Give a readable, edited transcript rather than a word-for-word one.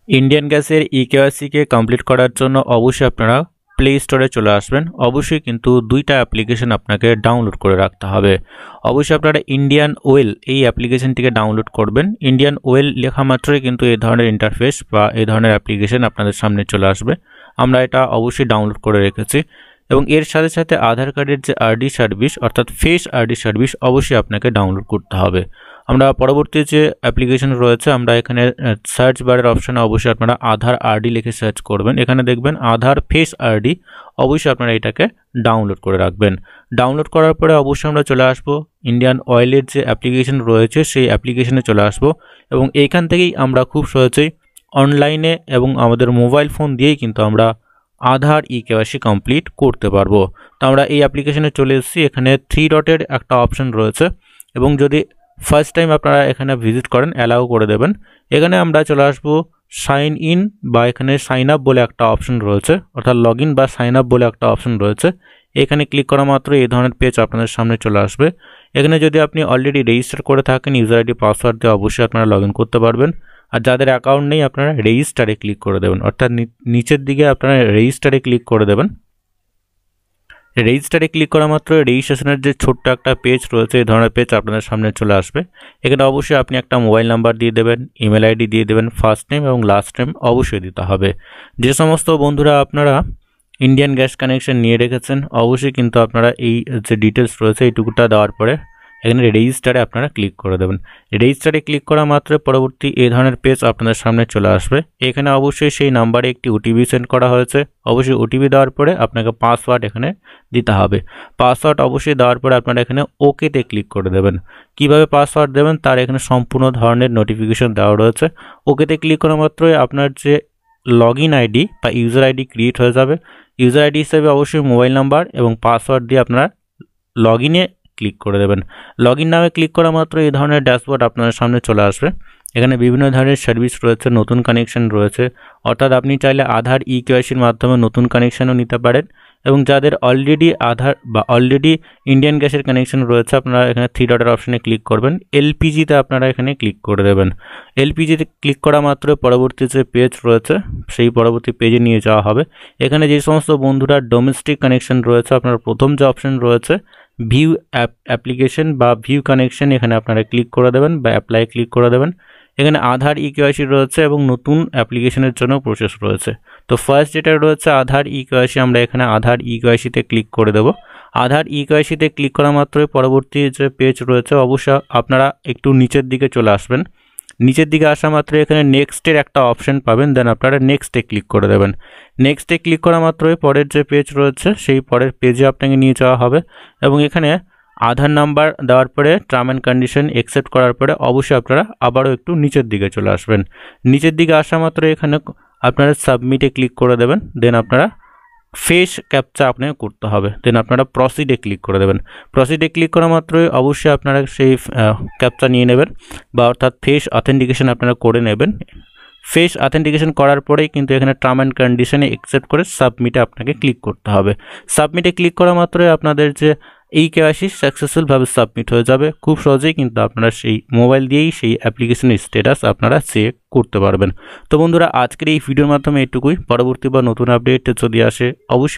Indian गैसेर eKYC के complete करार जोन्नो अवश्य आपनारा प्ले स्टोरे चले आसबेन। अवश्य किन्तु दुइटा অ্যাপ্লিকেশন आपनाके डाउनलोड करे राखते हबे। अवश्य आपनारा इंडियन ओয়েল এই অ্যাপ্লিকেশনটিকে डाउनलोड करबेन। इंडियन ओয়েল लेखा मात्रই किन्तु এই ধরনের इंटरफेस बा এই ধরনের অ্যাপ্লিকেশন আপনাদের সামনে চলে আসবে। আমরা এটা অবশ্যই ডাউনলোড করে রেখেছি এবং এর সাথে সাথে আধার কার্ডের যে আরডি সার্ভিস অর্থাৎ ফেস আরডি সার্ভিস অবশ্যই আপনাকে ডাউনলোড করতে হবে। আমরা পরবর্তী যে অ্যাপ্লিকেশন রয়েছে আমরা এখানে সার্চ বারের অপশনে অবশ্যই আপনারা আধার আরডি লিখে সার্চ করবেন। এখানে দেখবেন আধার ফেস আরডি, অবশ্যই আপনারা এটাকে ডাউনলোড করে রাখবেন। ডাউনলোড করার পরে অবশ্যই আমরা চলে আসব ইন্ডিয়ান অয়েলের যে অ্যাপ্লিকেশন রয়েছে সেই অ্যাপ্লিকেশনে চলে আসব এবং এইখান থেকেই আমরা খুব সহজেই অনলাইনে এবং আমাদের মোবাইল ফোন দিয়েই কিন্তু আমরা আধার ইকেওয়াইসি কমপ্লিট করতে পারবো। তো আমরা এই অ্যাপ্লিকেশনে চলে এসেছি। এখানে 3 ডটের একটা অপশন রয়েছে এবং যদি ফার্স্ট টাইম আপনারা এখানে ভিজিট করেন অ্যালাউ করে দেবেন। এখানে আমরা চলে আসবো সাইন ইন বা এখানে সাইন আপ বলে একটা অপশন রয়েছে, অর্থাৎ লগ ইন বা সাইন আপ বলে একটা অপশন রয়েছে। এখানে ক্লিক করা মাত্র এই ধরনের পেজ আপনাদের সামনে চলে আসবে। এখানে যদি আপনি অলরেডি রেজিস্টার করে থাকেন ইউজার আইডি পাসওয়ার্ড দিয়ে অবশ্যই আপনারা লগ ইন করতে পারবেন। আর যাদের অ্যাকাউন্ট নেই আপনারা রেজিস্টারে ক্লিক করে দেবেন, অর্থাৎ নিচের দিকে আপনারা রেজিস্টারে ক্লিক করে দেবেন। রেজিস্টারে ক্লিক করা মাত্র রেজিস্ট্রেশনের যে ছোট্ট একটা পেজ রয়েছে এই ধরনের পেজ আপনাদের সামনে চলে আসবে। এখানে অবশ্যই আপনি একটা মোবাইল নাম্বার দিয়ে দেবেন, ইমেল আইডি দিয়ে দেবেন, ফার্স্ট নেম এবং লাস্ট নেম অবশ্যই দিতে হবে। যে সমস্ত বন্ধুরা আপনারা ইন্ডিয়ান গ্যাস কানেকশন নিয়ে রেখেছেন অবশ্যই কিন্তু আপনারা এই যে ডিটেলস রয়েছে এইটুকুটা দেওয়ার পরে এখানে রেজিস্টারে আপনারা ক্লিক করে দেবেন। রেজিস্টারে ক্লিক করা মাত্র পরবর্তী এই ধরনের পেজ আপনাদের সামনে চলে আসবে। এখানে অবশ্যই সেই নাম্বারে একটি ওটিপি সেন্ড করা হয়েছে। অবশ্যই ওটিপি দেওয়ার পরে আপনাকে পাসওয়ার্ড এখানে দিতে হবে। পাসওয়ার্ড অবশ্যই দেওয়ার পরে আপনারা এখানে ওকেতে ক্লিক করে দেবেন। কিভাবে পাসওয়ার্ড দেবেন তার এখানে সম্পূর্ণ ধরনের নোটিফিকেশন দেওয়া রয়েছে। ওকেতে ক্লিক করা মাত্রই আপনার যে লগ ইন আইডি বা ইউজার আইডি ক্রিয়েট হয়ে যাবে। ইউজার আইডি হিসেবে অবশ্যই মোবাইল নাম্বার এবং পাসওয়ার্ড দিয়ে আপনারা লগ ইনে ক্লিক করে দেবেন। লগ ইন নামে ক্লিক করা মাত্র এই ধরনের ড্যাশবোর্ড আপনাদের সামনে চলে আসবে। এখানে বিভিন্ন ধরনের সার্ভিস রয়েছে, নতুন কানেকশন রয়েছে, অর্থাৎ আপনি চাইলে আধার ইকেওয়াইসির মাধ্যমে নতুন কানেকশনও নিতে পারেন এবং যাদের অলরেডি আধার বা অলরেডি ইন্ডিয়ান গ্যাসের কানেকশন রয়েছে আপনারা এখানে 3 ডটের অপশনে ক্লিক করবেন। এলপিজিতে আপনারা এখানে ক্লিক করে দেবেন। এলপিজিতে ক্লিক করা মাত্র পরবর্তী যে পেজ রয়েছে সেই পরবর্তী পেজে নিয়ে যাওয়া হবে। এখানে যে সমস্ত বন্ধুরা ডোমেস্টিক কানেকশন রয়েছে আপনার প্রথম যে অপশন রয়েছে ভিউ অ্যাপ্লিকেশন বা ভিউ কানেকশন এখানে আপনারা ক্লিক করে দেবেন বা অ্যাপ্লাই ক্লিক করে দেবেন। এখানে আধার ইকেওয়াইসি রয়েছে এবং নতুন অ্যাপ্লিকেশনের জন্য প্রসেস রয়েছে। তো ফার্স্ট যেটা রয়েছে আধার ইকেওয়াইসি, আমরা এখানে আধার ইকেওয়াইসিতে ক্লিক করে দেব। আধার ইকেওয়াইসিতে ক্লিক করা মাত্রই পরবর্তী যে পেজ রয়েছে অবশ্যই আপনারা একটু নিচের দিকে চলে আসবেন। নিচের দিকে আসা মাত্র এখানে নেক্সটের একটা অপশন পাবেন, দেন আপনারা নেক্সটে ক্লিক করে দেবেন। নেক্সটে ক্লিক করা মাত্রই পরের যে পেজ রয়েছে সেই পরের পেজে আপনাকে নিয়ে যাওয়া হবে এবং এখানে আধার নাম্বার দেওয়ার পরে টার্ম অ্যান্ড কন্ডিশন অ্যাকসেপ্ট করার পরে অবশ্যই আপনারা আবারও একটু নিচের দিকে চলে আসবেন। নিচের দিকে আসা মাত্র এখানে আপনারা সাবমিটে ক্লিক করে দেবেন, দেন আপনারা ফেস ক্যাপচা আপনাকে করতে হবে, দেন আপনারা প্রসিডে ক্লিক করে দেবেন। প্রসিডে ক্লিক করা মাত্রই অবশ্যই আপনারা সেই ক্যাপচা নিয়ে নেবেন বা অর্থাৎ ফেস অথেন্টিকেশন আপনারা করে নেবেন। ফেস অথেন্টিকেশন করার পরেই কিন্তু এখানে টার্ম অ্যান্ড কন্ডিশনে অ্যাকসেপ্ট করে সাবমিটে আপনাকে ক্লিক করতে হবে। সাবমিটে ক্লিক করা মাত্রই আপনাদের যে এই কেওয়াইসি সাকসেসফুলভাবে সাবমিট হয়ে যাবে। খুব সহজেই কিন্তু আপনারা সেই মোবাইল দিয়েই সেই অ্যাপ্লিকেশনের স্ট্যাটাস আপনারা চেক করতে পারবেন। তো বন্ধুরা আজকের এই ভিডিওর মাধ্যমে এটুকুই। পরবর্তী বা নতুন আপডেট যদি আসে অবশ্যই